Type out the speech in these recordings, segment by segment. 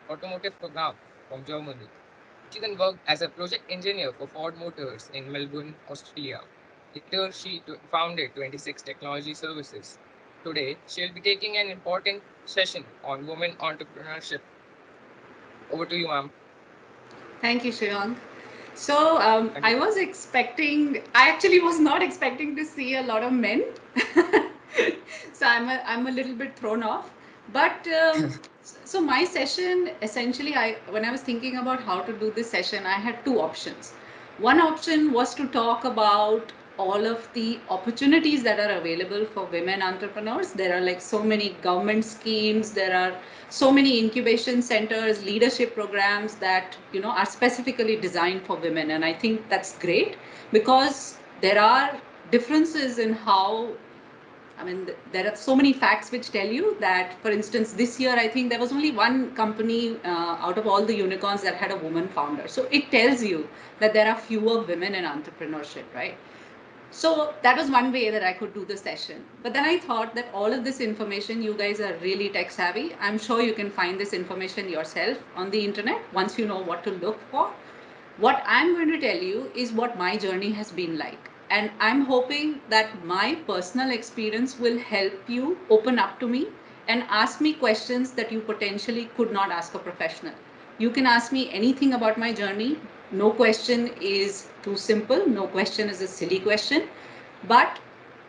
automotive program from Germany. She then worked as a project engineer for Ford Motors in Melbourne, Australia. Later, she founded 26 Technology Services. Today, she'll be taking an important session on women entrepreneurship. Over to you, ma'am. Thank you, Shivang. So I actually was not expecting to see a lot of men. So I'm a little bit thrown off. But so my session, essentially, when I was thinking about how to do this session, I had two options. One option was to talk about all of the opportunities that are available for women entrepreneurs. There are like so many government schemes, there are so many incubation centers, leadership programs that are specifically designed for women, and I think that's great because there are differences in how there are so many facts which tell you that, for instance, this year, I think there was only one company out of all the unicorns that had a woman founder. So it tells you that there are fewer women in entrepreneurship, right? So that was one way that I could do the session. But then I thought that all of this information, you guys are really tech savvy. I'm sure you can find this information yourself on the internet once you know what to look for. What I'm going to tell you is what my journey has been like. And I'm hoping that my personal experience will help you open up to me and ask me questions that you potentially could not ask a professional. You can ask me anything about my journey. No question is too simple, no question is a silly question. But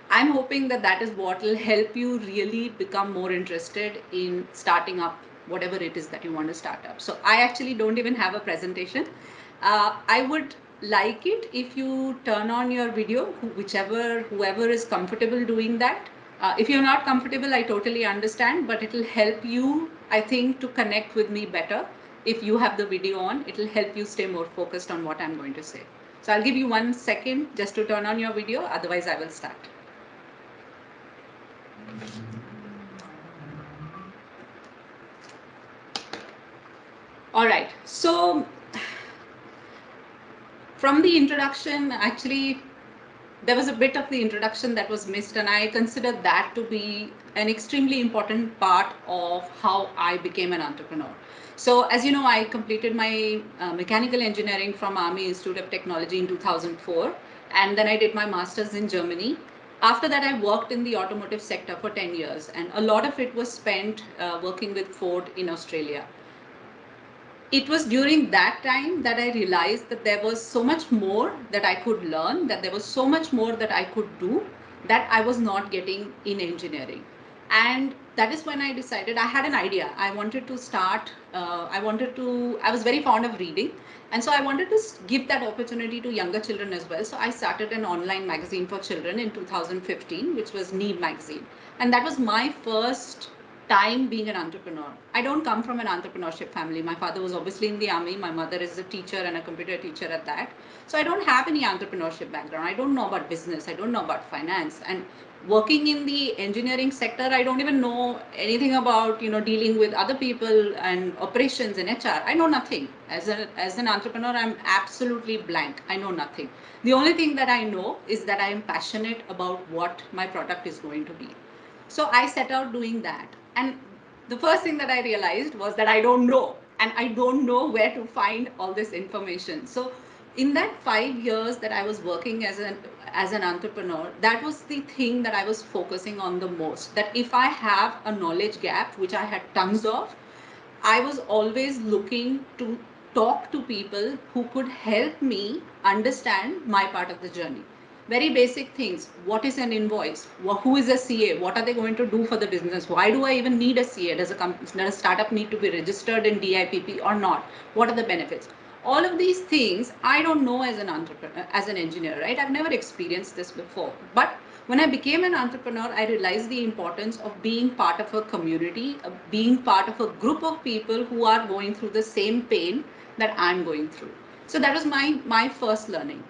I'm hoping that that is what will help you really become more interested in starting up whatever it is that you want to start up. So I actually don't even have a presentation. I would like it if you turn on your video, whoever is comfortable doing that. If you're not comfortable, I totally understand, but it will help you, I think, to connect with me better. If you have the video on, it will help you stay more focused on what I'm going to say. So I'll give you 1 second just to turn on your video, otherwise I will start. All right. So from the introduction, actually, there was a bit of the introduction that was missed, and I consider that to be an extremely important part of how I became an entrepreneur. So, as you know, I completed my mechanical engineering from Army Institute of Technology in 2004, and then I did my master's in Germany. After that, I worked in the automotive sector for 10 years, and a lot of it was spent working with Ford in Australia. It was during that time that I realized that there was so much more that I could learn, that there was so much more that I could do that I was not getting in engineering. And that is when I decided I had an idea. I wanted to start, I was very fond of reading. And so I wanted to give that opportunity to younger children as well. So I started an online magazine for children in 2015, which was Need Magazine. And that was my first time being an entrepreneur. I don't come from an entrepreneurship family. My father was obviously in the army. My mother is a teacher and a computer teacher at that. So I don't have any entrepreneurship background. I don't know about business. I don't know about finance. And working in the engineering sector, I don't even know anything about dealing with other people and operations and HR. I know nothing. As an entrepreneur, I'm absolutely blank. I know nothing. The only thing that I know is that I am passionate about what my product is going to be. So I set out doing that. And the first thing that I realized was that I don't know. And I don't know where to find all this information. So in that 5 years that I was working as an entrepreneur, that was the thing that I was focusing on the most. That if I have a knowledge gap, which I had tons of, I was always looking to talk to people who could help me understand my part of the journey. Very basic things. What is an invoice? Who is a CA? What are they going to do for the business? Why do I even need a CA? Does a startup need to be registered in DIPP or not? What are the benefits? All of these things I don't know as an entrepreneur, as an engineer, right? I've never experienced this before. But when I became an entrepreneur, I realized the importance of being part of a community, being part of a group of people who are going through the same pain that I'm going through. So that was my first learning.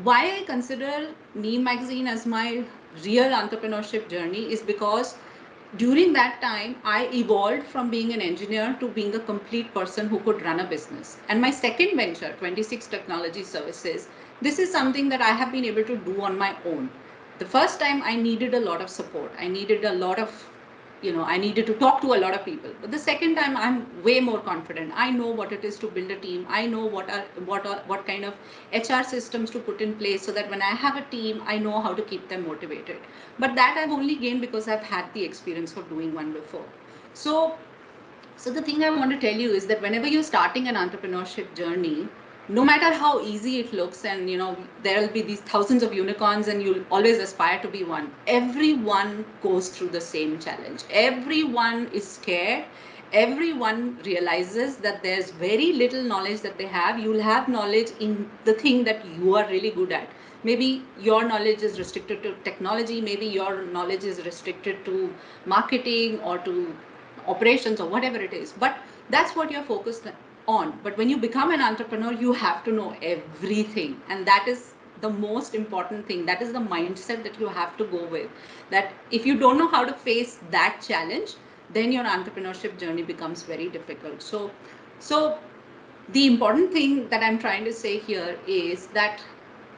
Why I consider Neem magazine as my real entrepreneurship journey is because during that time I evolved from being an engineer to being a complete person who could run a business. And my second venture, 26 Technology Services, this is something that I have been able to do on my own. The first time I needed a lot of support. I needed a lot of I needed to talk to a lot of people. But the second time, I'm way more confident. I know what it is to build a team. I know what kind of HR systems to put in place, so that when I have a team, I know how to keep them motivated. But that I've only gained because I've had the experience of doing one before. So so the thing I want to tell you is that whenever you're starting an entrepreneurship journey, no matter how easy it looks, and there'll be these thousands of unicorns, and you'll always aspire to be one. Everyone goes through the same challenge. Everyone is scared. Everyone realizes that there's very little knowledge that they have. You'll have knowledge in the thing that you are really good at. Maybe your knowledge is restricted to technology. Maybe your knowledge is restricted to marketing or to operations or whatever it is, but that's what you're focused on. But when you become an entrepreneur, you have to know everything, and that is the most important thing. That is the mindset that you have to go with. That if you don't know how to face that challenge, then your entrepreneurship journey becomes very difficult. So the important thing that I'm trying to say here is that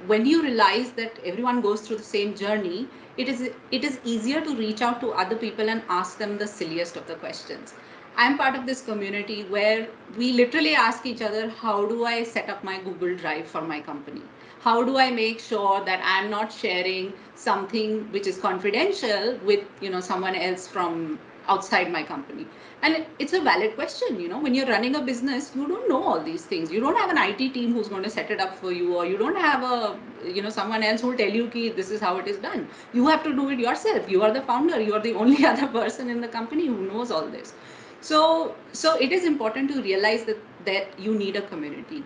when you realize that everyone goes through the same journey, it is easier to reach out to other people and ask them the silliest of the questions. I'm part of this community where we literally ask each other, how do I set up my Google Drive for my company? How do I make sure that I'm not sharing something which is confidential with someone else from outside my company? And it's a valid question. When you're running a business, you don't know all these things. You don't have an IT team who's going to set it up for you, or you don't have a someone else who will tell you ki this is how it is done. You have to do it yourself. You are the founder. You are the only other person in the company who knows all this. So it is important to realize that you need a community.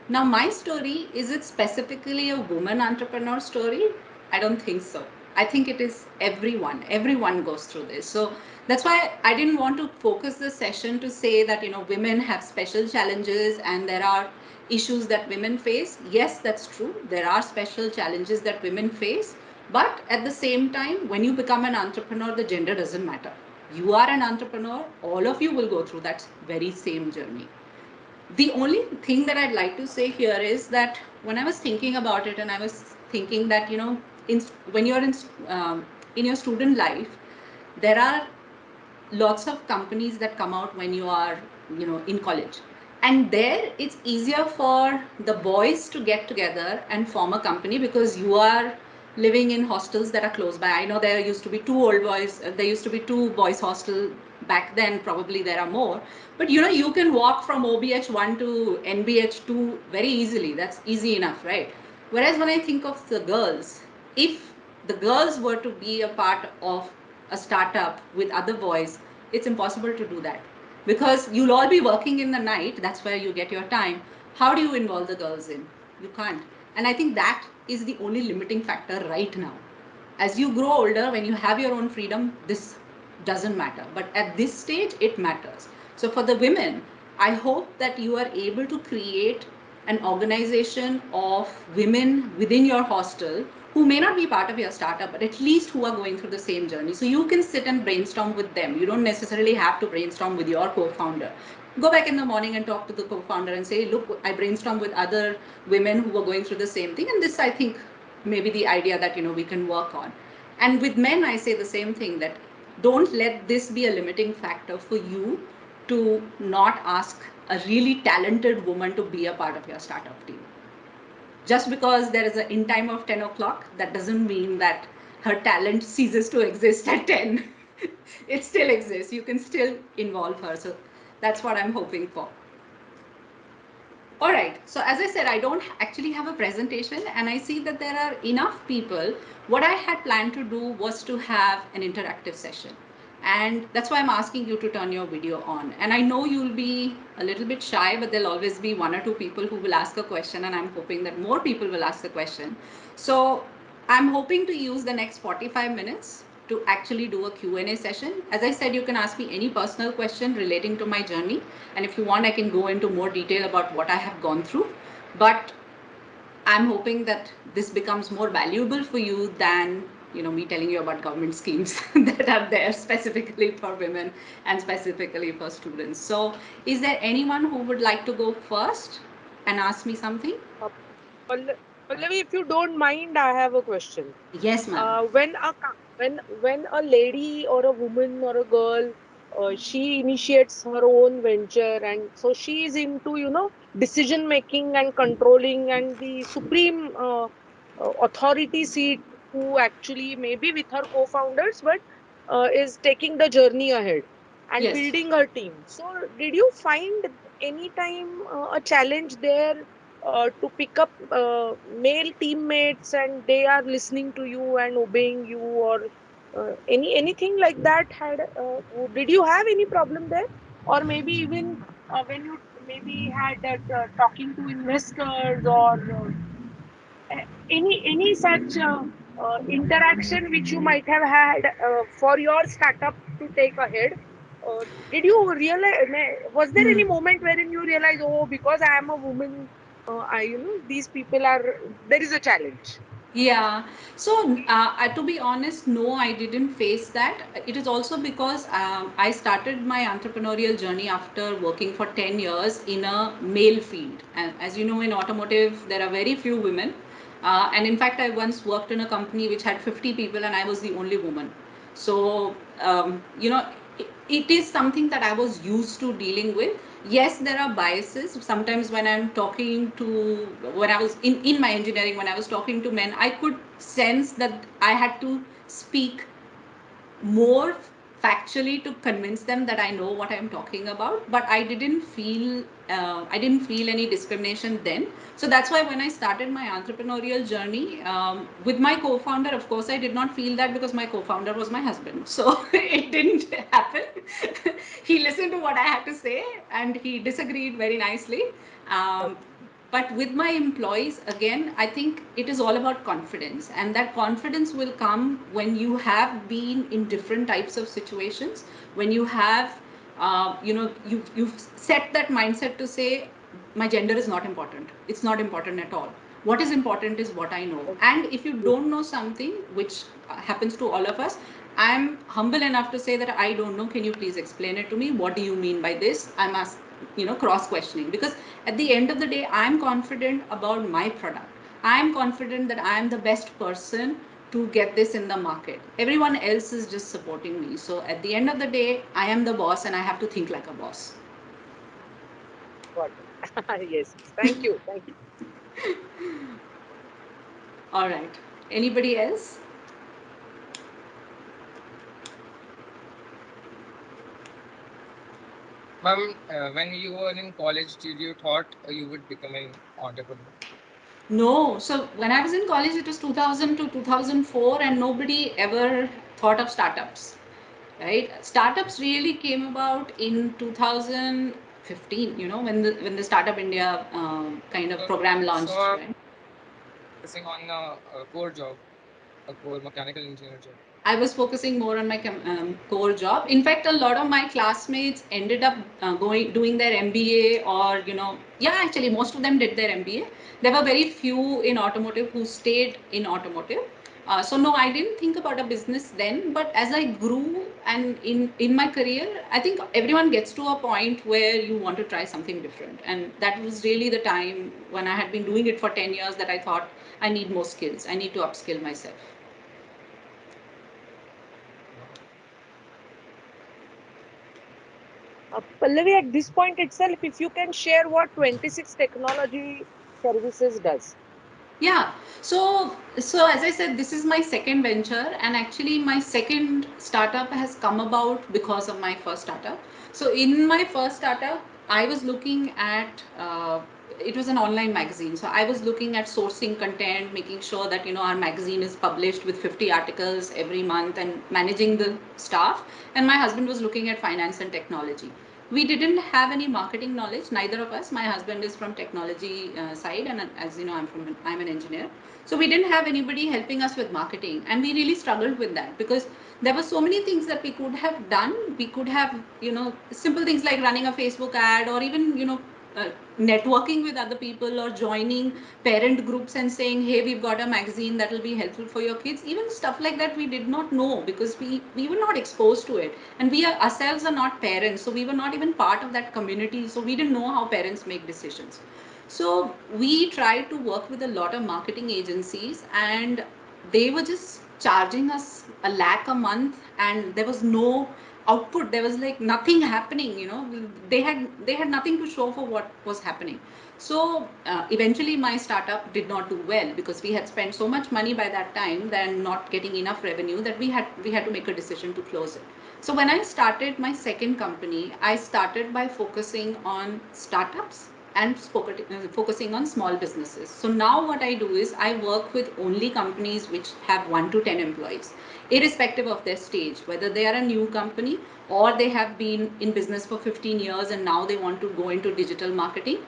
Now, my story, is it specifically a woman entrepreneur story? I don't think so. I think it is everyone. Everyone goes through this. So that's why I didn't want to focus the session to say that, women have special challenges and there are issues that women face. Yes, that's true. There are special challenges that women face. But at the same time, when you become an entrepreneur, the gender doesn't matter. You are an entrepreneur, all of you will go through that very same journey. The only thing that I'd like to say here is that when I was thinking about it, and I was thinking that when you're in your student life, there are lots of companies that come out when you are in college, and there it's easier for the boys to get together and form a company because you are living in hostels that are close by. I know there used to be there used to be two boys hostel back then. Probably there are more, but you can walk from OBH1 to NBH2 very easily. That's easy enough, right? Whereas when I think of the girls, if the girls were to be a part of a startup with other boys, it's impossible to do that because you'll all be working in the night. That's where you get your time. How do you involve the girls in? You can't. And I think that is the only limiting factor right now. As you grow older, when you have your own freedom, this doesn't matter. But at this stage, it matters. So for the women, I hope that you are able to create an organization of women within your hostel who may not be part of your startup, but at least who are going through the same journey. So you can sit and brainstorm with them. You don't necessarily have to brainstorm with your co-founder. Go back in the morning and talk to the co-founder and say, look, I brainstormed with other women who were going through the same thing, and this, I think, maybe the idea that we can work on. And with men, I say the same thing, that don't let this be a limiting factor for you to not ask a really talented woman to be a part of your startup team. Just because there is an in time of 10 o'clock, that doesn't mean that her talent ceases to exist at 10. It still exists. You can still involve her. So that's what I'm hoping for. All right. So as I said, I don't actually have a presentation, and I see that there are enough people. What I had planned to do was to have an interactive session. And that's why I'm asking you to turn your video on. And I know you'll be a little bit shy, but there'll always be one or two people who will ask a question, and I'm hoping that more people will ask the question. So I'm hoping to use the next 45 minutes to actually do a Q&A session. As I said, you can ask me any personal question relating to my journey. And if you want, I can go into more detail about what I have gone through. But I'm hoping that this becomes more valuable for you than me telling you about government schemes that are there specifically for women and specifically for students. So is there anyone who would like to go first and ask me something? Pallavi, if you don't mind, I have a question. Yes, ma'am. When a when a lady or a woman or a girl, she initiates her own venture, and so she is into, decision making and controlling and the supreme authority seat, who actually maybe with her co-founders, but is taking the journey ahead and Yes. building her team. So did you find any time a challenge there, to pick up male teammates and they are listening to you and obeying you, or anything like that? Did you have any problem there, or maybe even when you maybe had that talking to investors, or any such interaction which you might have had for your startup to take ahead? uh, did you realize, was there any moment wherein you realize, oh, because I am a woman, these people are, there is a challenge? Yeah. So, to be honest, no, I didn't face that. It is also because I started my entrepreneurial journey after working for 10 years in a male field. And as you know, in automotive, there are very few women. And in fact, I once worked in a company which had 50 people, and I was the only woman. So, it is something that I was used to dealing with. Yes, there are biases. Sometimes when I'm talking to, when I was in my engineering, when I was talking to men, I could sense that I had to speak more factually to convince them that I know what I'm talking about. But I didn't feel any discrimination then. So that's why when I started my entrepreneurial journey with my co-founder, of course, I did not feel that because my co-founder was my husband. So it didn't happen. He listened to what I had to say and he disagreed very nicely. Um, but with my employees, again, I think it is all about confidence, and that confidence will come when you have been in different types of situations, when you have you've set that mindset to say my gender is not important, it's not important at all. What is important is what I know. And if you don't know something, which happens to all of us, I'm humble enough to say that I don't know. Can you please explain it to me? What do you mean by this? I'm asked, cross questioning, because at the end of the day, I'm confident about my product. I'm confident that I'm the best person to get this in the market. Everyone else is just supporting me. So at the end of the day, I am the boss and I have to think like a boss. Got it. Yes, yes. Thank you. Thank you. All right. Anybody else? Ma'am, when you were in college, did you thought you would become an entrepreneur? No. So when I was in college, it was 2000 to 2004, and nobody ever thought of startups, right? Startups really came about in 2015. When the Startup India kind of So, program so launched, right? focusing on a core job, a core mechanical engineer job. I was focusing more on my core job. In fact, a lot of my classmates ended up going doing their MBA, or yeah, actually, most of them did their MBA. There were very few in automotive who stayed in automotive. So no, I didn't think about a business then. But as I grew and in my career, I think everyone gets to a point where you want to try something different, and that was really the time when I had been doing it for 10 years that I thought I need more skills. I need to upskill myself. Wow. Pallavi, at this point itself, if you can share what 26 Technology Services does. Yeah. So as I said, this is my second venture, and actually my second startup has come about because of my first startup. So in my first startup, I was looking at it was an online magazine. So I was looking at sourcing content, making sure that our magazine is published with 50 articles every month, and managing the staff. And my husband was looking at finance and technology. We didn't have any marketing knowledge, neither of us. My husband is from technology side, and as you know, I'm an engineer. So we didn't have anybody helping us with marketing, and we really struggled with that because there were so many things that we could have done. We could have simple things like running a Facebook ad, or even uh, networking with other people, or joining parent groups and saying, hey, we've got a magazine that will be helpful for your kids. Even stuff like that we did not know because we were not exposed to it, and we ourselves are not parents, so we were not even part of that community, so we didn't know how parents make decisions. So we tried to work with a lot of marketing agencies, and they were just charging us a lakh a month, and there was no output. There was like nothing happening. They had nothing to show for what was happening. So eventually my startup did not do well because we had spent so much money by that time, then not getting enough revenue, that we had to make a decision to close it. So when I started my second company, I started by focusing on startups and focusing on small businesses. So now what I do is I work with only companies which have 1 to 10 employees, irrespective of their stage, whether they are a new company or they have been in business for 15 years and now they want to go into digital marketing.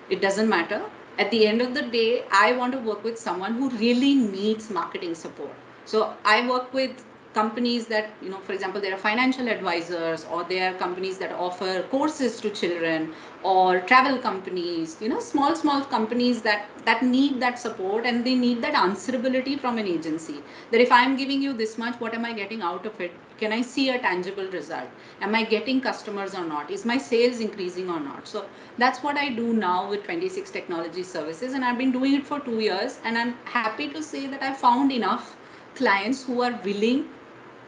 It doesn't matter. At the end of the day, I want to work with someone who really needs marketing support. So I work with companies that, for example, there are financial advisors, or there are companies that offer courses to children, or travel companies, small companies that need that support, and they need that answerability from an agency, that if I'm giving you this much, what am I getting out of it? Can I see a tangible result? Am I getting customers or not? Is my sales increasing or not? So that's what I do now with 26 Technology Services, and I've been doing it for 2 years, and I'm happy to say that I found enough clients who are willing,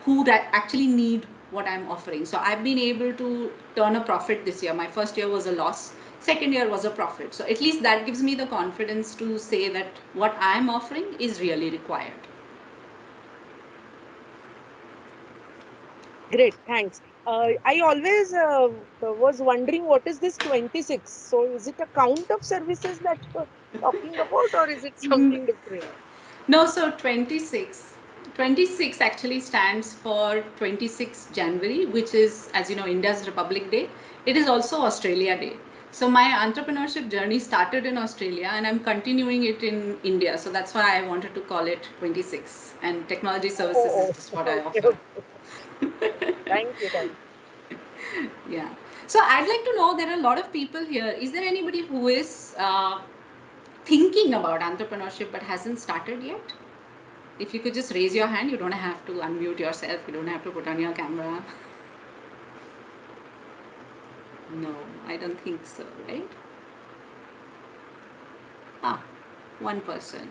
who that actually need what I'm offering. So I've been able to turn a profit this year. My first year was a loss, second year was a profit. So at least that gives me the confidence to say that what I'm offering is really required. Great, thanks. I always was wondering what is this 26? So is it a count of services that you're talking about, or is it something different? No, so 26. 26 actually stands for 26 January, which is, as you know, India's Republic Day. It is also Australia Day. So my entrepreneurship journey started in Australia and I'm continuing it in India. So that's why I wanted to call it 26. And technology services Oh, is what oh, I okay, offer. okay. Thank you, thank you. Yeah. So I'd like to know, there are a lot of people here. Is there anybody who is thinking about entrepreneurship but hasn't started yet? If you could just raise your hand, you don't have to unmute yourself, you don't have to put on your camera. No, I don't think so, right? Ah, one person.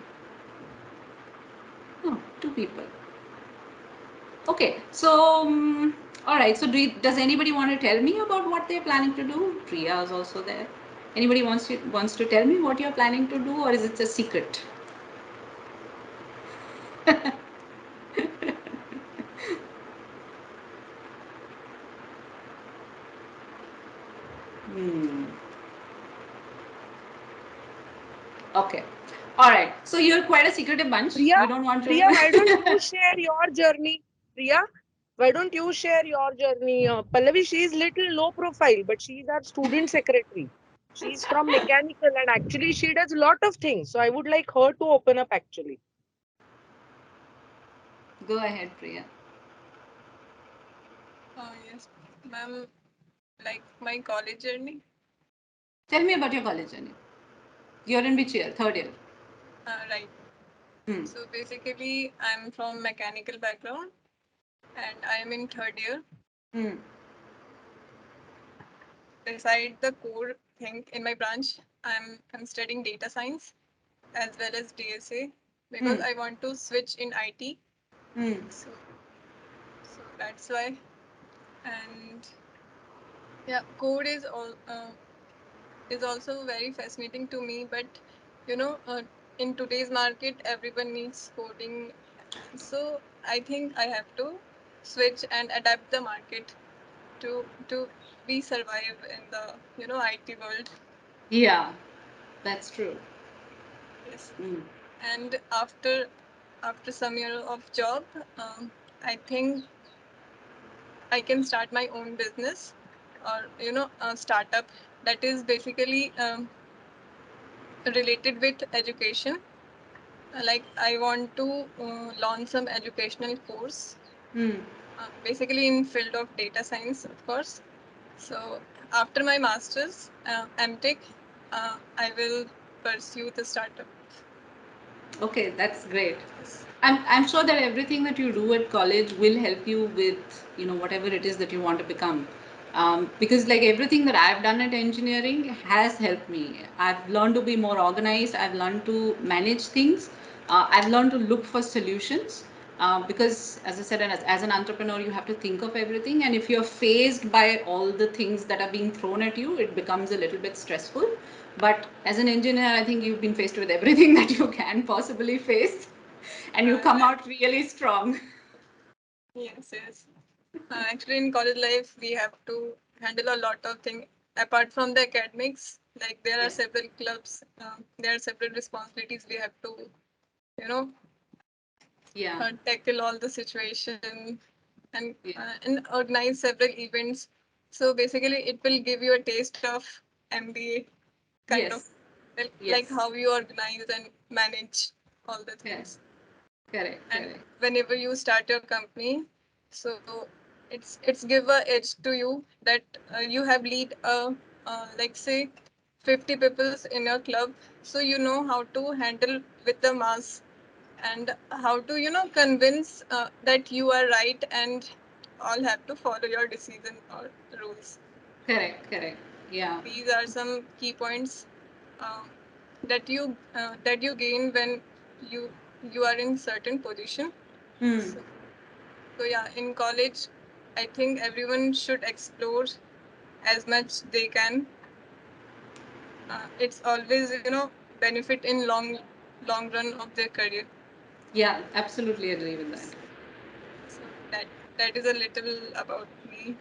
Oh, two people. Okay, so all right. So does anybody want to tell me about what they're planning to do? Priya is also there. Anybody wants to tell me what you're planning to do, or is it a secret? Hmm. Okay. All right. So you're quite a secretive bunch. Priya, You don't want Priya, to. why don't you share your journey? Priya, why don't you share your journey? Pallavi, she is little low profile, but she is our student secretary. She's from mechanical and actually she does a lot of things. So I would like her to open up actually. Go ahead, Priya. Yes, ma'am, like my college journey. Tell me about your college journey. You're in which year? Third year. Right. Hmm. So basically, I'm from mechanical background and I am in third year. Hmm. Beside the core thing in my branch, I'm studying data science as well as DSA because Hmm. I want to switch in IT. Hmm. So that's why. And yeah, code is also very fascinating to me. But you know, in today's market, everyone needs coding. So I think I have to switch and adapt the market to be survive in the IT world. Yeah, that's true. Yes, Hmm. and after some year of job, I think I can start my own business or a startup that is basically related with education. Like I want to launch some educational course, Hmm. basically in field of data science, of course. So after my master's, MTech, I will pursue the startup. Okay, that's great. Yes. I'm sure that everything that you do at college will help you with, whatever it is that you want to become. Because like everything that I've done at engineering has helped me. I've learned to be more organized. I've learned to manage things. I've learned to look for solutions. Because as I said, as an entrepreneur, you have to think of everything, and if you're faced by all the things that are being thrown at you, it becomes a little bit stressful. But as an engineer, I think you've been faced with everything that you can possibly face, and you come Right. out really strong. Yes, yes. Actually, in college life, we have to handle a lot of things apart from the academics. Like there are Yeah. several clubs, there are several responsibilities we have to, you know, Yeah. tackle all the situation Yeah. and organize several events. So basically, it will give you a taste of MBA kind of, Yes. like Yes. how you organize and manage all the Yeah. things. Correct. And Correct. whenever you start your company, so it's give a edge to you that you have lead a like say 50 peoples in your club, so you know how to handle with the mass and how to convince that you are right and all have to follow your decision or rules. Correct. Correct. Yeah. These are some key points um, that you gain when you are in certain position. Hmm. So yeah, in college, I think everyone should explore as much they can. It's always benefit in long run of their career. Yeah. Absolutely agree with that. So that is a little about me.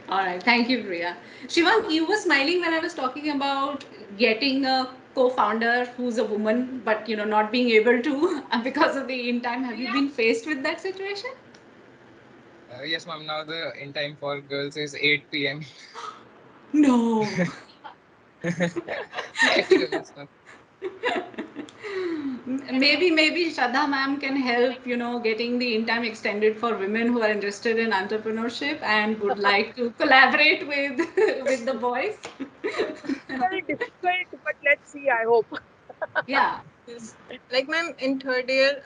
All right, thank you, Priya. Shivang, you were smiling when I was talking about getting a co-founder who's a woman, but not being able to because of the in time. Have you been faced with that situation? Yes, ma'am. Now the in time for girls is 8 p.m. No. 8 girls. Ma'am. Maybe Shraddha ma'am can help, getting the in time extended for women who are interested in entrepreneurship and would like to collaborate with with the boys. Very difficult, but let's see. I hope. Yeah. Yes, like ma'am, in third year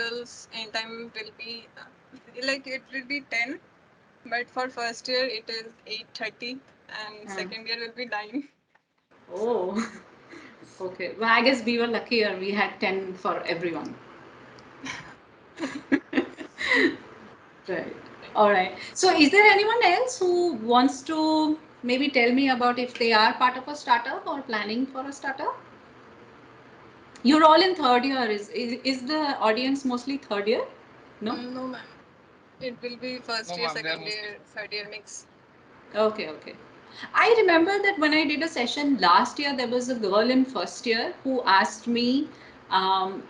girls in time will be like it will be 10, but for first year it is 8:30, and Uh, second year will be 9. oh. Okay. Well, I guess we were luckier. We had 10 for everyone. Right. All right. So, is there anyone else who wants to maybe tell me about if they are part of a startup or planning for a startup? You're all in third year. Is the audience mostly third year? No? No, ma'am. It will be first No, year, ma'am. They are second mostly. year, third year mix. Okay, okay. I remember that when I did a session last year, there was a girl in first year who asked me.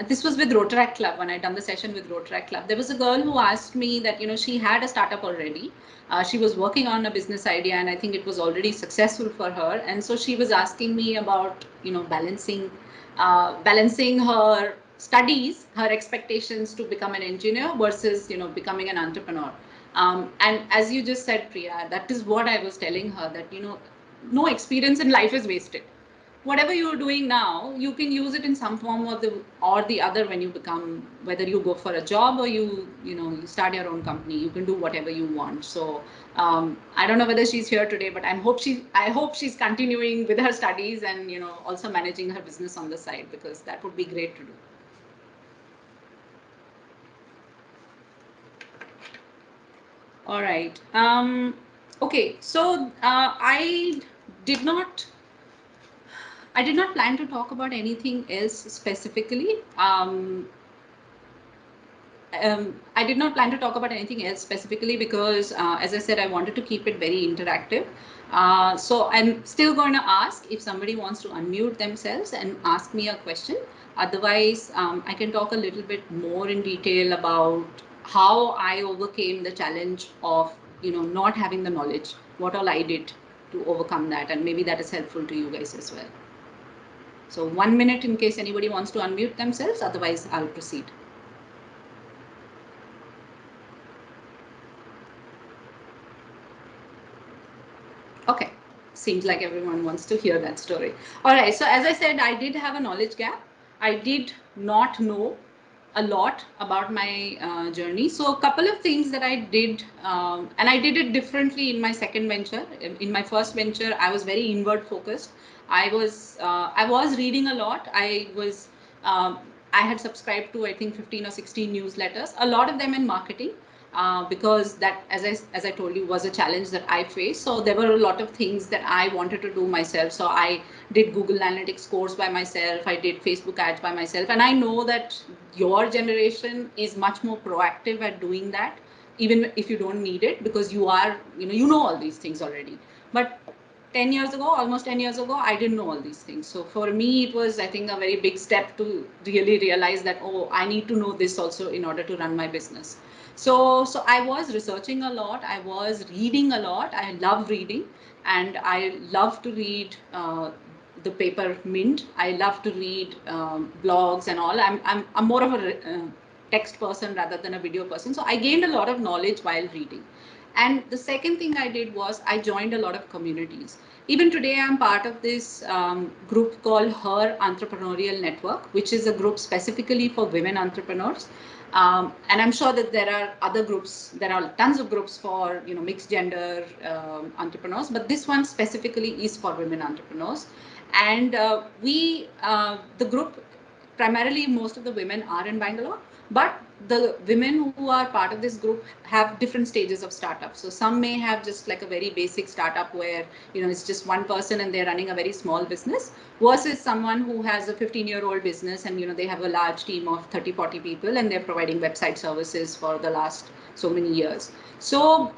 This was with Rotaract Club when I done the session with Rotaract Club. There was a girl who asked me that she had a startup already. She was working on a business idea, and I think it was already successful for her. And so she was asking me about balancing her studies, her expectations to become an engineer versus becoming an entrepreneur. And as you just said, Priya, that is what I was telling her, that no experience in life is wasted. Whatever you're doing now, you can use it in some form or the other when you become, whether you go for a job or you start your own company. You can do whatever you want. So I don't know whether she's here today, but I hope she's continuing with her studies and also managing her business on the side, because that would be great to do. All right. Okay. So did not I did not plan to talk about anything else specifically. I did not plan to talk about anything else specifically because, as I said, I wanted to keep it very interactive. So I'm still going to ask if somebody wants to unmute themselves and ask me a question. Otherwise, I can talk a little bit more in detail about how I overcame the challenge of not having the knowledge, what all I did to overcome that, and maybe that is helpful to you guys as well. So 1 minute in case anybody wants to unmute themselves. Otherwise, I'll proceed. Okay. Seems like everyone wants to hear that story. All right. So, as I said, I did have a knowledge gap. I did not know a lot about my journey. So, a couple of things that I did, and I did it differently in my second venture. In my first venture, I was very inward focused. I was reading a lot. Um, I had subscribed to, I think, 15 or 16 newsletters, a lot of them in marketing, because that, as I told you, was a challenge that I faced. So there were a lot of things that I wanted to do myself. So I did Google Analytics course by myself. I did Facebook ads by myself. And I know that your generation is much more proactive at doing that, even if you don't need it, because you know all these things already. But 10 years ago, almost 10 years ago, I didn't know all these things. So for me, it was, I think, a very big step to really realize that, oh, I need to know this also in order to run my business. So I was researching a lot. I was reading a lot. I love reading, and I love to read the paper mint. I love to read blogs and all. I'm more of a text person rather than a video person. So I gained a lot of knowledge while reading. And the second thing I did was I joined a lot of communities. Even today, I'm part of this group called Her Entrepreneurial Network, which is a group specifically for women entrepreneurs. And I'm sure that there are other groups. There are tons of groups for mixed gender entrepreneurs, but this one specifically is for women entrepreneurs. And the group, primarily most of the women are in Bangalore, but the women who are part of this group have different stages of startup. So some may have just like a very basic startup where it's just one person and they're running a very small business, versus someone who has a 15-year-old business and they have a large team of 30-40 people and they're providing website services for the last so many years. So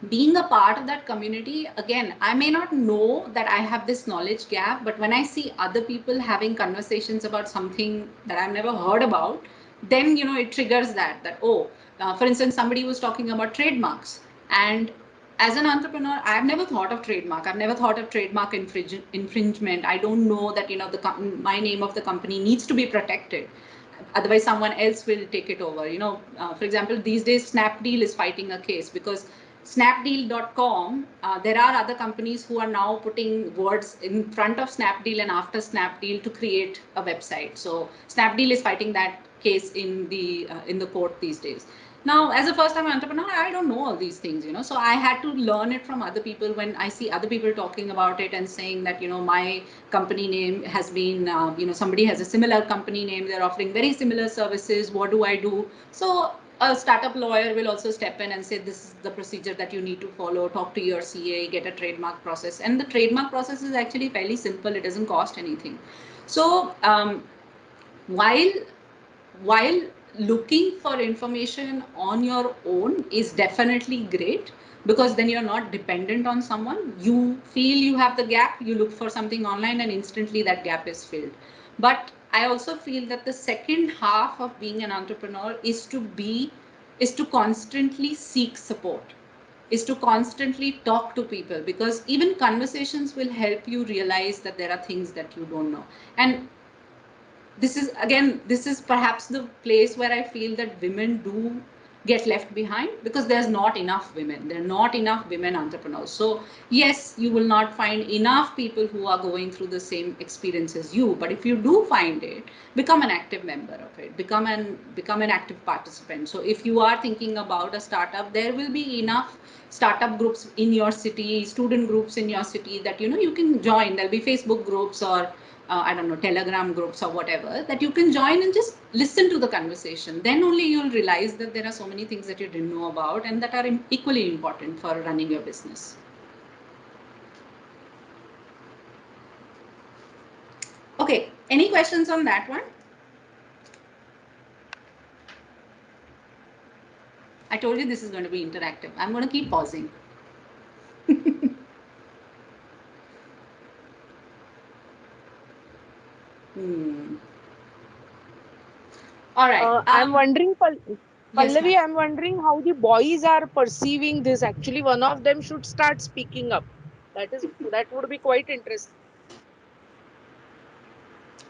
being a part of that community, again, I may not know that I have this knowledge gap, but when I see other people having conversations about something that I've never heard about, then it triggers that oh, for instance, somebody was talking about trademarks. And as an entrepreneur, I've never thought of trademark. I've never thought of trademark infringement. I don't know that my name of the company needs to be protected, otherwise someone else will take it over. For example, these days Snapdeal is fighting a case because Snapdeal.com, there are other companies who are now putting words in front of Snapdeal and after Snapdeal to create a website. So Snapdeal is fighting that case in the court these days. Now, as a first-time entrepreneur, I don't know all these things, so I had to learn it from other people. When I see other people talking about it and saying that, my company name has been, somebody has a similar company name, they're offering very similar services, what do I do? So a startup lawyer will also step in and say, this is the procedure that you need to follow, talk to your CA, get a trademark process. And the trademark process is actually fairly simple. It doesn't cost anything. So while while looking for information on your own is definitely great, because then you're not dependent on someone. You feel you have the gap, you look for something online and instantly that gap is filled. But I also feel that the second half of being an entrepreneur is to constantly seek support, is to constantly talk to people, because even conversations will help you realize that there are things that you don't know. And this is perhaps the place where I feel that women do get left behind, because there's not enough women. There are not enough women entrepreneurs. So yes, you will not find enough people who are going through the same experience as you. But if you do find it, become an active member of it. Become an active participant. So if you are thinking about a startup, there will be enough startup groups in your city, student groups in your city that you can join. There'll be Facebook groups or I don't know, Telegram groups or whatever, that you can join and just listen to the conversation. Then only you'll realize that there are so many things that you didn't know about and that are equally important for running your business. Okay, any questions on that one? I told you this is going to be interactive. I'm going to keep pausing. Hmm. All right. I'm wondering, Yes, ma'am. Pallavi, I'm wondering how the boys are perceiving this. Actually, one of them should start speaking up. That would be quite interesting.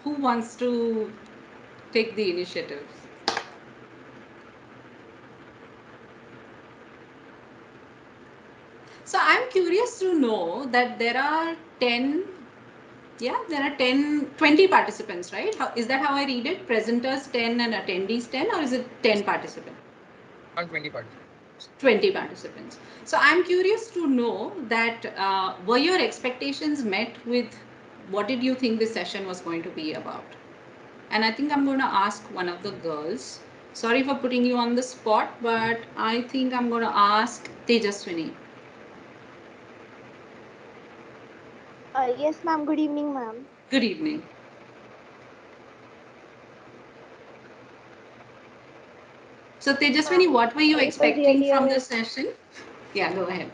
Who wants to take the initiative? So I'm curious to know that there are 10, yeah, there are 10, 20 participants, right? Is that how I read it? Presenters 10 and attendees 10, or is it 10 participants? Around 20 participants. 20 participants. So I'm curious to know that were your expectations met with what did you think this session was going to be about? And I think I'm going to ask one of the girls. Sorry for putting you on the spot, but I think I'm going to ask Tejaswini. Yes, ma'am. Good evening, ma'am. Good evening. So, Tejaswini, Ma'am, what were you it was expecting really from the a session? Yeah, go ahead.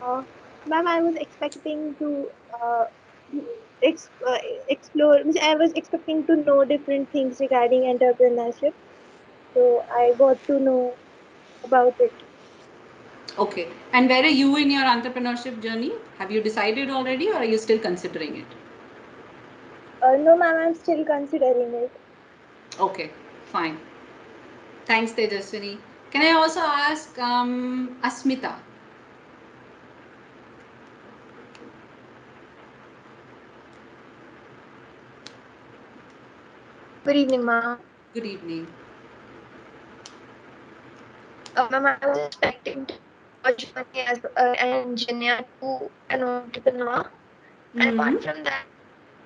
uh, ma'am. I was expecting to ex- uh, explore. Means I was expecting to know different things regarding entrepreneurship. So I got to know about it. Okay. And where are you in your entrepreneurship journey? Have you decided already or are you still considering it? No, ma'am. I'm still considering it. Okay, fine. Thanks, Tejaswini. Can I also ask Asmita? Good evening, ma'am. Good evening. Ma'am, I was expecting to know a journey as an engineer to an entrepreneur. And Hmm. apart from that,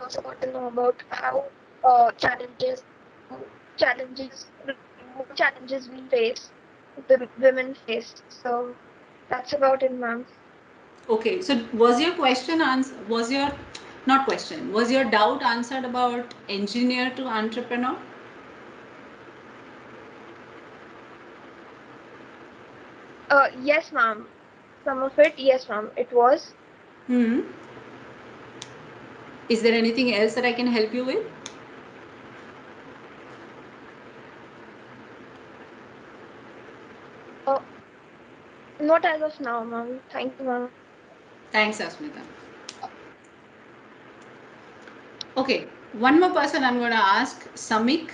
I also got to know about how challenges, how challenges, what challenges we face, women face. So that's about it, ma'am. Okay, so was your question answer? Was your not question? Was your doubt answered about engineer to entrepreneur? Yes, ma'am. Some of it, yes, ma'am. It was. Hmm. Is there anything else that I can help you with? Uh, Not as of now, ma'am. Thank you, ma'am. Thanks, Asmita. Okay, one more person I'm going to ask, Samik.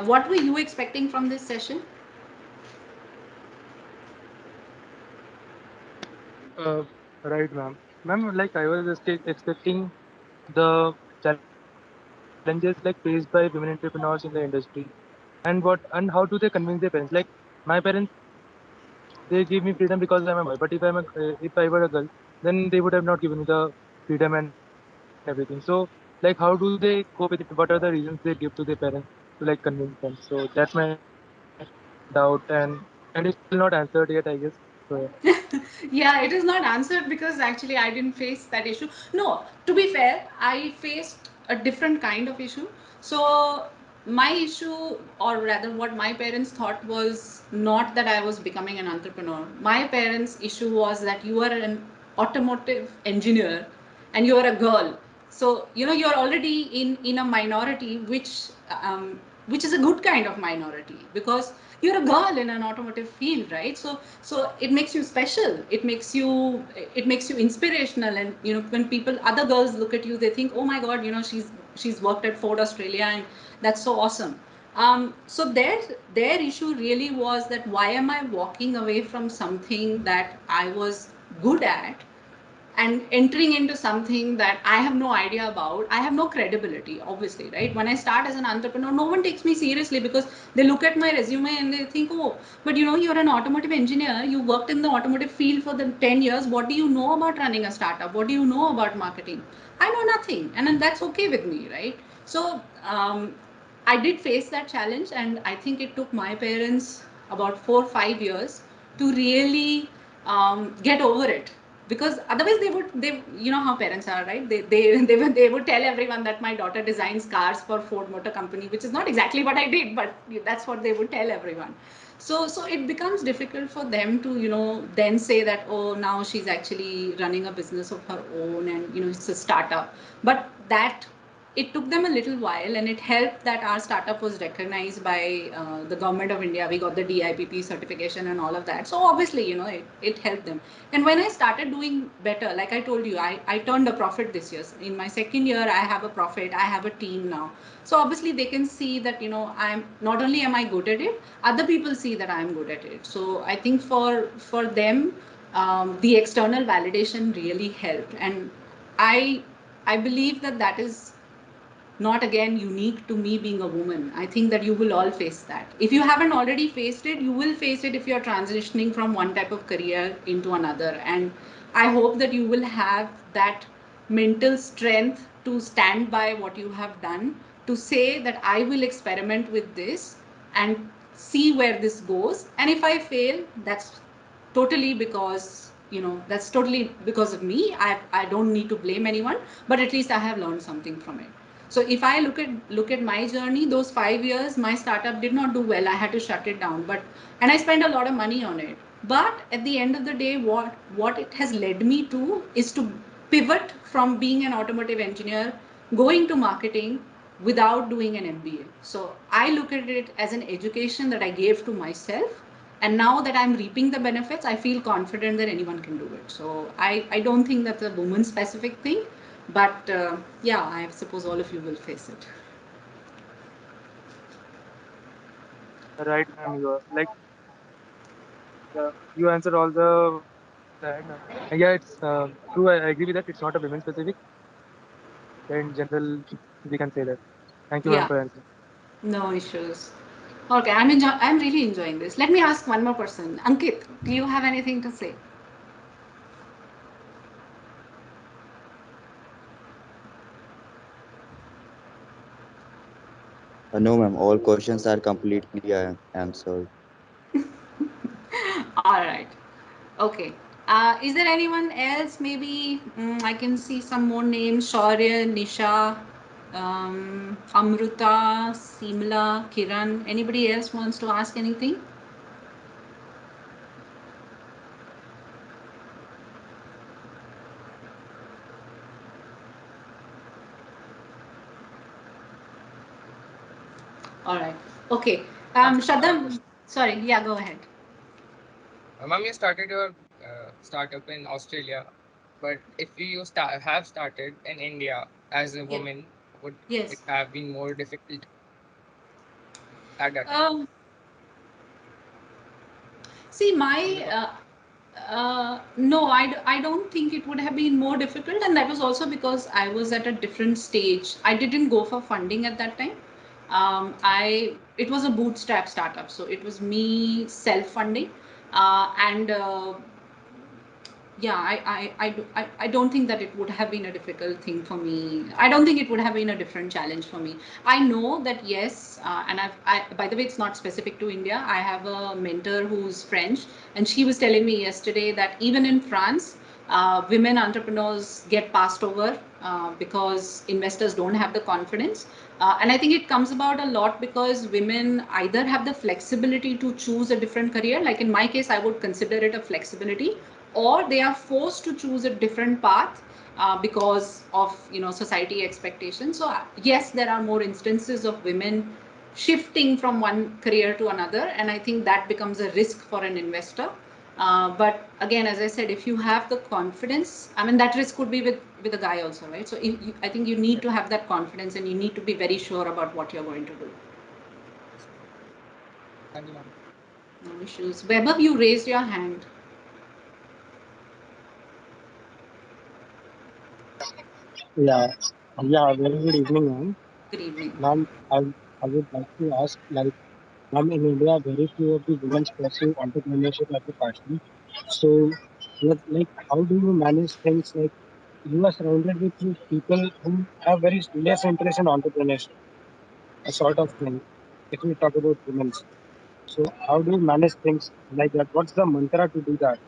What were you expecting from this session? Right, ma'am. Ma'am, like I was just expecting the challenges like faced by women entrepreneurs in the industry, and how do they convince their parents? Like my parents, they give me freedom because I'm a boy. But if I were a girl, then they would have not given me the freedom and everything. So like how do they cope with it? What are the reasons they give to their parents to like convince them? So that's my doubt, and it's still not answered yet, I guess. So yeah. Yeah, it is not answered because actually I didn't face that issue. No, to be fair, I faced a different kind of issue. So my issue, or rather what my parents thought, was not that I was becoming an entrepreneur. My parents issue was that you are an automotive engineer and you are a girl, so you're already in a minority, which is a good kind of minority, because you're a girl in an automotive field, right? So it makes you special, it makes you inspirational, and when people, other girls, look at you, they think, oh my god, she's worked at Ford Australia, and that's so awesome. So their issue really was that, why am I walking away from something that I was good at and entering into something that I have no idea about? I have no credibility, obviously, right? When I start as an entrepreneur, no one takes me seriously because they look at my resume and they think, oh, but you're an automotive engineer, you worked in the automotive field for the 10 years. What do you know about running a startup? What do you know about marketing? I know nothing, and then that's okay with me, right? So, I did face that challenge, and I think it took my parents about 4 or 5 years to really get over it, because otherwise they how parents are, right? They would tell everyone that my daughter designs cars for Ford Motor Company, which is not exactly what I did, but that's what they would tell everyone. So it becomes difficult for them to then say that, oh, now she's actually running a business of her own, and it's a startup. But that, it took them a little while, and it helped that our startup was recognized by the government of India. We got the DIPP certification and all of that. So obviously, it helped them. And when I started doing better, like I told you, I turned a profit this year. In my second year, I have a profit. I have a team now. So obviously, they can see that I'm not only am I good at it, other people see that I'm good at it. So I think for them, the external validation really helped, and I I believe that that is not, again, unique to me being a woman. I think that you will all face that. If you haven't already faced it, you will face it if you're transitioning from one type of career into another. And I hope that you will have that mental strength to stand by what you have done, to say that I will experiment with this and see where this goes. And if I fail, that's totally because, that's totally because of me. I don't need to blame anyone, but at least I have learned something from it. So if I look at my journey, those 5 years, my startup did not do well. I had to shut it down, and I spent a lot of money on it. But at the end of the day, what it has led me to is to pivot from being an automotive engineer, going to marketing without doing an MBA. So I look at it as an education that I gave to myself, and now that I'm reaping the benefits, I feel confident that anyone can do it. So I don't think that's a woman specific thing, but yeah, I suppose all of you will face it. Right, ma'am. You are like you answered all the that. And yeah, it's true. I agree with that. It's not a women specific. In general, we can say that. Thank you, ma'am, Yeah, for answering. no issues. Okay, I'm really enjoying this. Let me ask one more person. Ankit, do you have anything to say? No, ma'am. All questions are completely answered. All right. Okay. Is there anyone else? Maybe I can see some more names: Shaurya, Nisha, Amruta, Simla, Kiran. Anybody else wants to ask anything? All right. Okay. Ma'am, I have a Shadam, question. sorry. Yeah, go ahead. Ma'am, you started your startup in Australia, but if you have started in India as a Yeah. woman, would it Yes. have been more difficult at that time? Um, See, Amrita? no, I don't think it would have been more difficult, and that was also because I was at a different stage. I didn't go for funding at that time. It was a bootstrap startup, so it was me self funding, and yeah, I don't think that it would have been a difficult thing for me. I don't think it would have been a different challenge for me. I know that yes, and by the way, it's not specific to India. I have a mentor who's French, and she was telling me yesterday that even in France, women entrepreneurs get passed over because investors don't have the confidence. And I think it comes about a lot because women either have the flexibility to choose a different career, like in my case, I would consider it a flexibility, or they are forced to choose a different path because of society expectations. So yes, there are more instances of women shifting from one career to another, and I think that becomes a risk for an investor. But again, as I said, if you have the confidence, I mean, that risk could be with a guy also, right? So I think you need Yeah. to have that confidence, and you need to be very sure about what you're going to do. Thank you, ma'am. No issues. Weber, you raised your hand. Yeah, yeah, very good evening, ma'am. Good evening. Ma'am, I would like to ask, like, ma'am, in India, very few of the women pursue entrepreneurship as a passion. So, how do you manage things like you are surrounded with people who have very less interest in entrepreneurship, a sort of thing, if we talk about women. So, how do you manage things like that? What's the mantra to do that?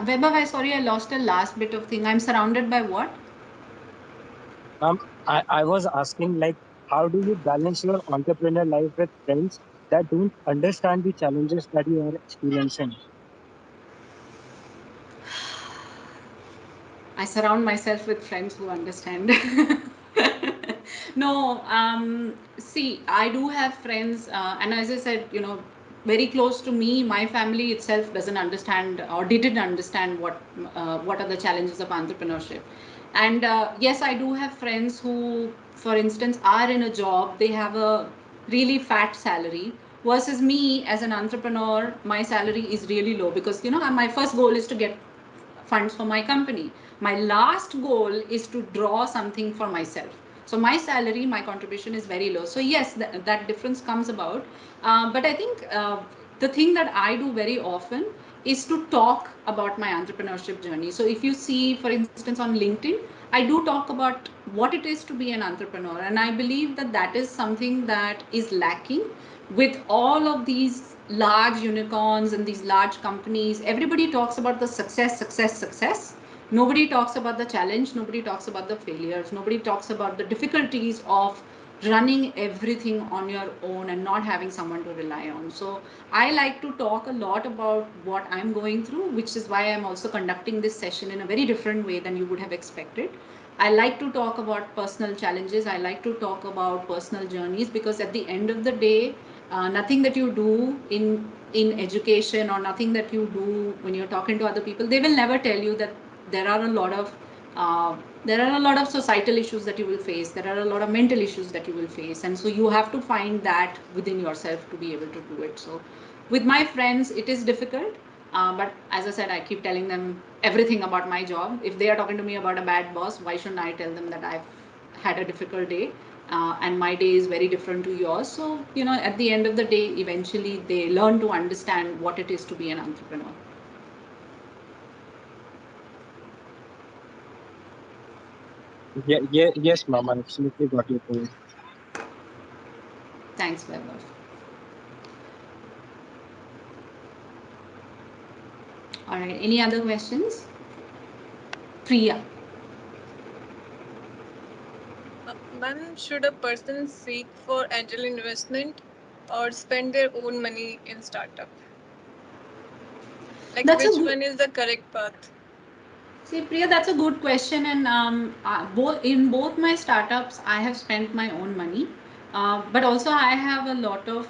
Weber, sorry, I lost the last bit of thing. I'm surrounded by what? I was asking, like, how do you balance your entrepreneur life with friends that don't understand the challenges that you are experiencing? I surround myself with friends who understand. No, see, I do have friends, and as I said, very close to me, my family itself doesn't understand or didn't understand what are the challenges of entrepreneurship. And yes, I do have friends who, for instance, are in a job, they have a really fat salary, versus me as an entrepreneur, my salary is really low because my first goal is to get funds for my company. My last goal is to draw something for myself. So my salary, my contribution is very low. So yes, that difference comes about. But I think the thing that I do very often is to talk about my entrepreneurship journey. So if you see, for instance, on LinkedIn, I do talk about what it is to be an entrepreneur, and I believe that that is something that is lacking with all of these large unicorns and these large companies. Everybody talks about the success, success, success. Nobody talks about the challenge, nobody talks about the failures, nobody talks about the difficulties of running everything on your own and not having someone to rely on. So I like to talk a lot about what I'm going through, which is why I'm also conducting this session in a very different way than you would have expected. I like to talk about personal challenges. I like to talk about personal journeys, because at the end of the day, nothing that you do in education, or nothing that you do when you're talking to other people, they will never tell you that there are a lot of uh, there are a lot of societal issues that you will face. There are a lot of mental issues that you will face, and so you have to find that within yourself to be able to do it. So with my friends, it is difficult, but as I said, I keep telling them everything about my job. If they are talking to me about a bad boss, why shouldn't I tell them that I've had a difficult day, and my day is very different to yours? So at the end of the day, eventually they learn to understand what it is to be an entrepreneur. Yeah, yeah, yes, ma'am. I absolutely got your point. Thanks, Vaibhav. All right, any other questions? Priya. Ma'am, should a person seek for angel investment or spend their own money in startup? Like, That's a which good. one is the correct path? See, Priya, that's a good question, and both my startups, I have spent my own money, but also I have a lot of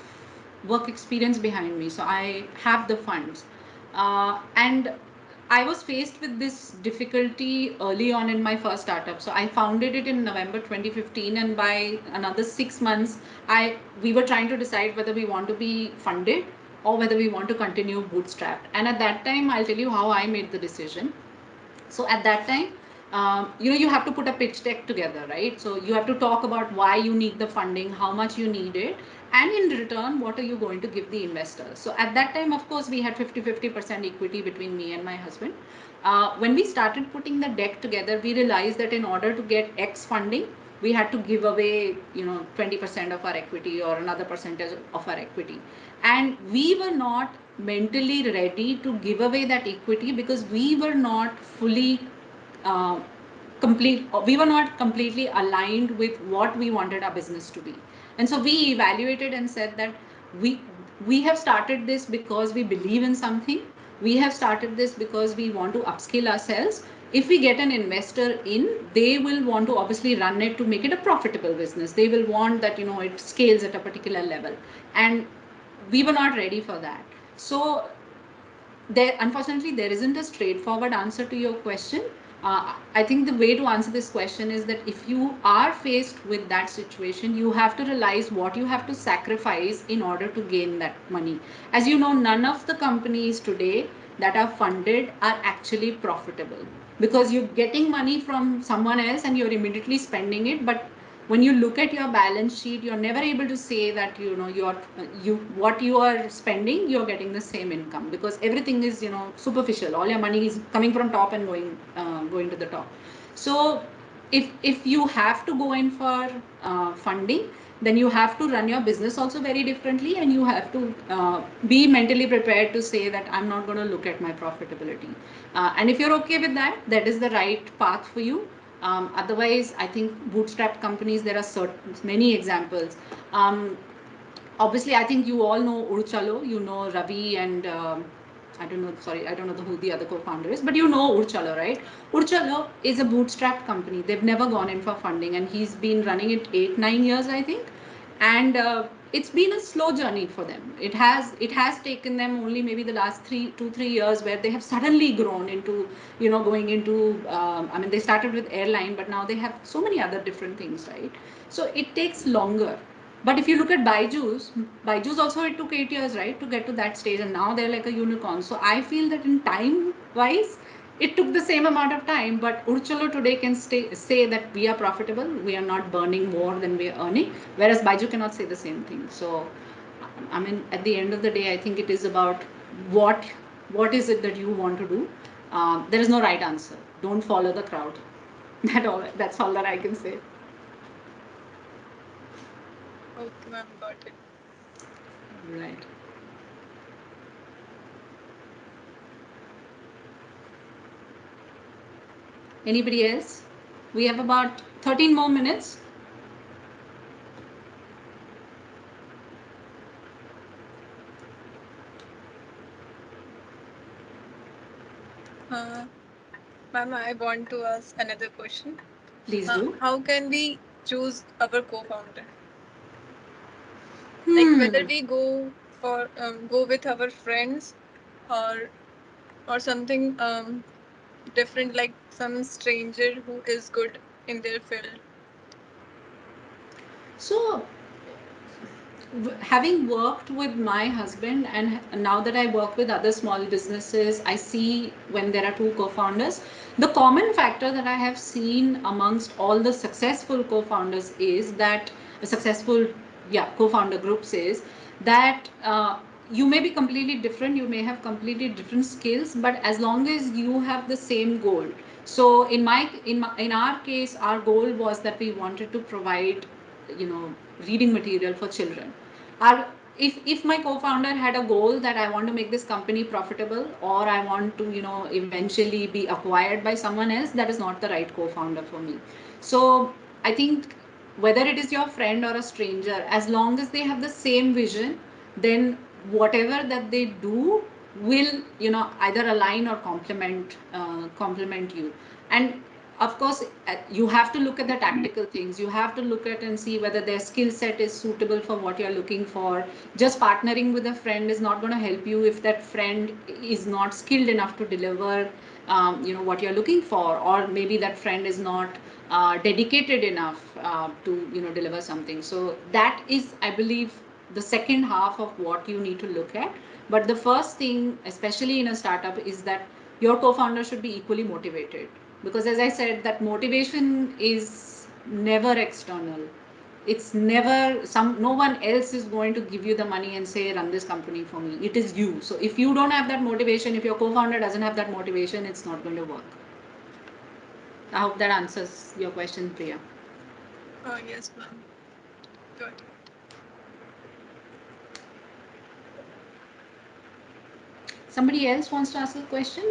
work experience behind me, so I have the funds, and I was faced with this difficulty early on in my first startup. So I founded it in November 2015, and by another 6 months, I we were trying to decide whether we want to be funded or whether we want to continue bootstrapped. And at that time, I'll tell you how I made the decision. So at that time, you have to put a pitch deck together, right? So you have to talk about why you need the funding, how much you need it, and in return, what are you going to give the investors? So at that time, of course, we had 50-50% equity between me and my husband. When we started putting the deck together, we realized that in order to get X funding, we had to give away 20% of our equity or another percentage of our equity, and we were not mentally ready to give away that equity, because we were not fully uh, we were not completely aligned with what we wanted our business to be. And so we evaluated and said that we we have started this because we believe in something. We have started this because we want to upskill ourselves. If we get an investor in, they will want to obviously run it to make it a profitable business. They will want that it scales at a particular level, and we were not ready for that. So there, unfortunately, there isn't a straightforward answer to your question. I think the way to answer this question is that if you are faced with that situation, you have to realize what you have to sacrifice in order to gain that money. As you know, none of the companies today that are funded are actually profitable, because you're getting money from someone else and you're immediately spending it. But when you look at your balance sheet, you're never able to say that you what you are spending, you're getting the same income, because everything is superficial. All your money is coming from top and going to the top. So if you have to go in for funding, then you have to run your business also very differently, and you have to be mentally prepared to say that I'm not going to look at my profitability. And if you're okay with that, that is the right path for you. Otherwise, I think bootstrap companies, there are many examples. Um, Obviously, I think you all know Urchalo. You know Ravi and I don't know. Sorry, I don't know who the other co-founder is, but you know Urchalo, right? Urchalo is a bootstrap company. They've never gone in for funding, and he's been running it 8-9 years, I think, and it's been a slow journey for them. It has taken them only maybe the last 2-3 years, where they have suddenly grown into going into. I mean, they started with airline, but now they have so many other different things, right? So it takes longer. But if you look at Byju's also, it took 8 years, right, to get to that stage, and now they're like a unicorn. So I feel that in time wise, it took the same amount of time, but Urchalo today can say that we are profitable, we are not burning more than we are earning, whereas Baiju cannot say the same thing. So, I mean, at the end of the day, I think it is about what what is it that you want to do. There is no right answer. Don't follow the crowd. That's all that I can say. Okay, ma'am, got it. Right. Anybody else? We have about 13 more minutes. Uh, Ma'am, I want to ask another question. Please do. How can we choose our co-founder? Like whether Hmm. we go with our friends or something different, like some stranger who is good in their field. So, having worked with my husband, and now that I work with other small businesses, I see when there are two co-founders, the common factor that I have seen amongst all the successful co-founders is that successful, yeah, co-founder groups is that you may be completely different, you may have completely different skills, but as long as you have the same goal. So in our case, our goal was that we wanted to provide, you know, reading material for children. Our, if my co-founder had a goal that I want to make this company profitable, or I want to, you know, eventually be acquired by someone else, that is not the right co-founder for me. So I think whether it is your friend or a stranger, as long as they have the same vision, then whatever that they do will, you know, either align or complement you. And of course, you have to look at the tactical things. You have to look at and see whether their skill set is suitable for what you're looking for. Just partnering with a friend is not going to help you if that friend is not skilled enough to deliver, you know, what you're looking for, or maybe that friend is not dedicated enough to, you know, deliver something. So that is, I believe, the second half of what you need to look at. But the first thing, especially in a startup, is that your co-founder should be equally motivated, because as I said, that motivation is never external. It's never some, no one else is going to give you the money and say run this company for me. It is you. So if you don't have that motivation, if your co-founder doesn't have that motivation, it's not going to work. I hope that answers your question, Priya. Oh yes, ma'am. Got it. Somebody else wants to ask a question?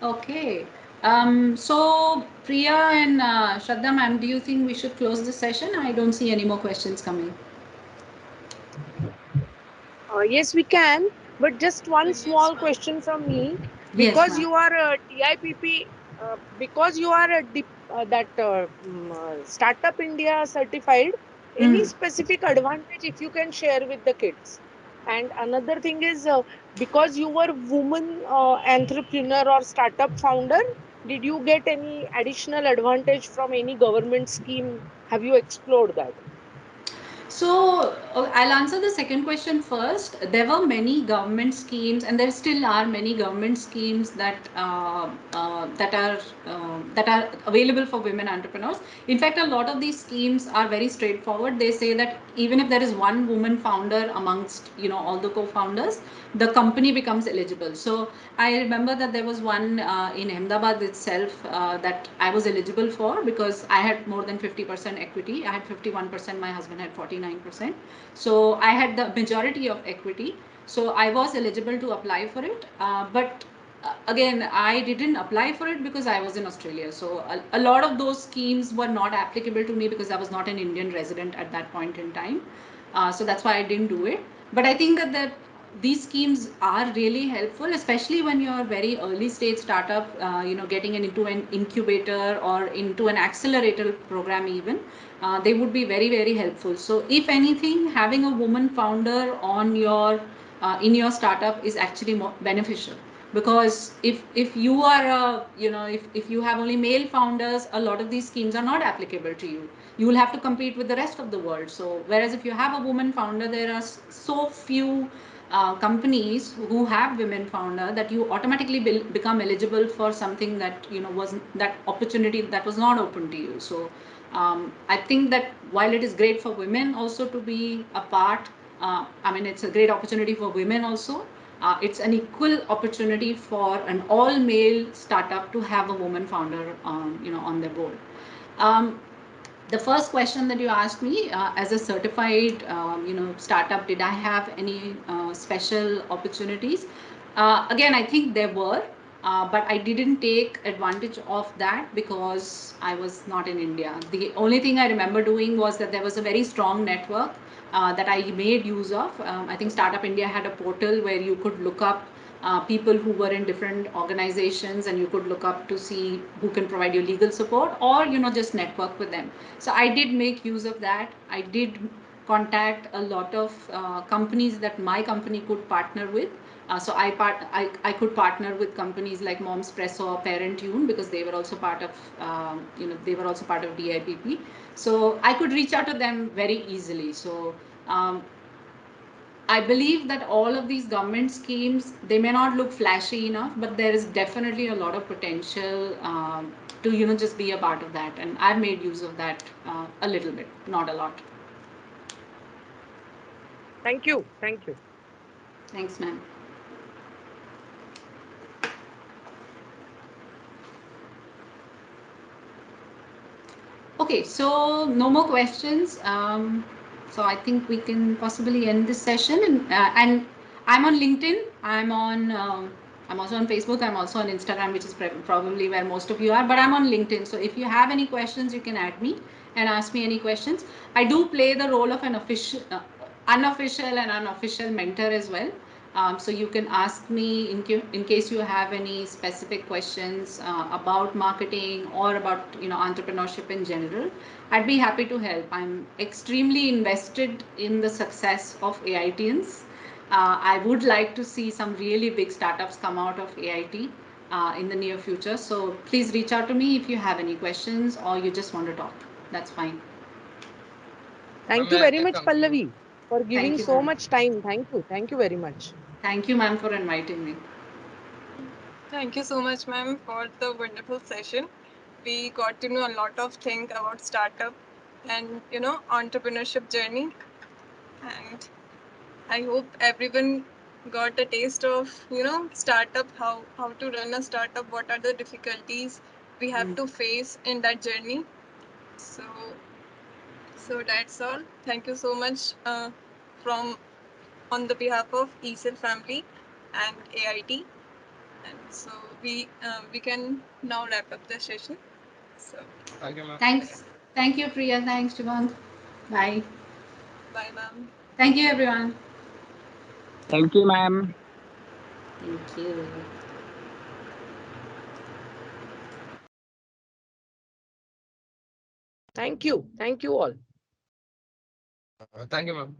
Okay. So Priya and Shraddha ma'am, do you think we should close the session? I don't see any more questions coming. Yes, we can, but just one Yes, small ma'am. question from me. Yes, Because ma'am. you are a TIPP, because you are a Startup India certified, any Mm. specific advantage if you can share with the kids? And another thing is, because you were woman entrepreneur or startup founder, did you get any additional advantage from any government scheme? Have you explored that? So I'll answer the second question first. There were many government schemes, and there still are many government schemes that are available for women entrepreneurs. In fact, a lot of these schemes are very straightforward. They say that even if there is one woman founder amongst, you know, all the co-founders, the company becomes eligible. So I remember that there was one in Ahmedabad itself that I was eligible for because I had more than 50% equity. I had 51%, my husband had 49%. So I had the majority of equity. So I was eligible to apply for it. But again, I didn't apply for it because I was in Australia. So a lot of those schemes were not applicable to me because I was not an Indian resident at that point in time. So that's why I didn't do it. But I think that these schemes are really helpful, especially when you're a very early stage startup, you know, getting into an incubator or into an accelerator program even. They would be very, very helpful. So if anything, having a woman founder on your in your startup is actually more beneficial, because if you are a, you know, if you have only male founders, a lot of these schemes are not applicable to you. You will have to compete with the rest of the world. So whereas if you have a woman founder, there are so few companies who have women founder, that you automatically become eligible for something that wasn't, that opportunity that was not open to you. So I think that while it is great for women also to be a part, I mean, it's a great opportunity for women also. It's an equal opportunity for an all male startup to have a woman founder on their board. um, the first question that you asked me, as a certified startup, did I have any special opportunities? Again, I think there were, but I didn't take advantage of that because I was not in India. The only thing I remember doing was that there was a very strong network that I made use of. I think Startup India had a portal where you could look up people who were in different organizations, and you could look up to see who can provide you legal support, or just network with them. So I did make use of that. I did contact a lot of companies that my company could partner with. So I could partner with companies like Mom's Presso or Parent Tune, because they were also part of they were also part of DIPP. So I could reach out to them very easily. So um, I believe that all of these government schemes, they may not look flashy enough, but there is definitely a lot of potential to just be a part of that, and I've made use of that a little bit, not a lot. Thank you. Thank you. Thanks, ma'am. Okay, so no more questions. So I think we can possibly end this session. And I'm on LinkedIn. I'm also on Facebook. I'm also on Instagram, which is probably where most of you are. But I'm on LinkedIn. So if you have any questions, you can add me and ask me any questions. I do play the role of an unofficial and unofficial mentor as well. So you can ask me in case you have any specific questions about marketing or about entrepreneurship in general. I'd be happy to help. I'm extremely invested in the success of AITians. I would like to see some really big startups come out of AIT in the near future. So please reach out to me if you have any questions or you just want to talk. That's fine. Thank you May very I much, conclude? Pallavi, for Thank giving you, so ma'am. much time. Thank you. Thank you very much. Thank you, ma'am, for inviting me. Thank you so much, ma'am, for the wonderful session. We got to know a lot of things about startup and entrepreneurship journey, and I hope everyone got a taste of startup, how to run a startup, what are the difficulties we have Mm. to face in that journey. So that's all. Thank you so much from on the behalf of E-Cell family and AIT. And so we can now wrap up the session. So Thank you, ma'am. Thanks. Thank you, Priya. Thanks, Shubhang. Bye. bye, ma'am. Thank you, everyone. Thank you, ma'am. Thank you. Thank you. Thank you all. Thank you, ma'am.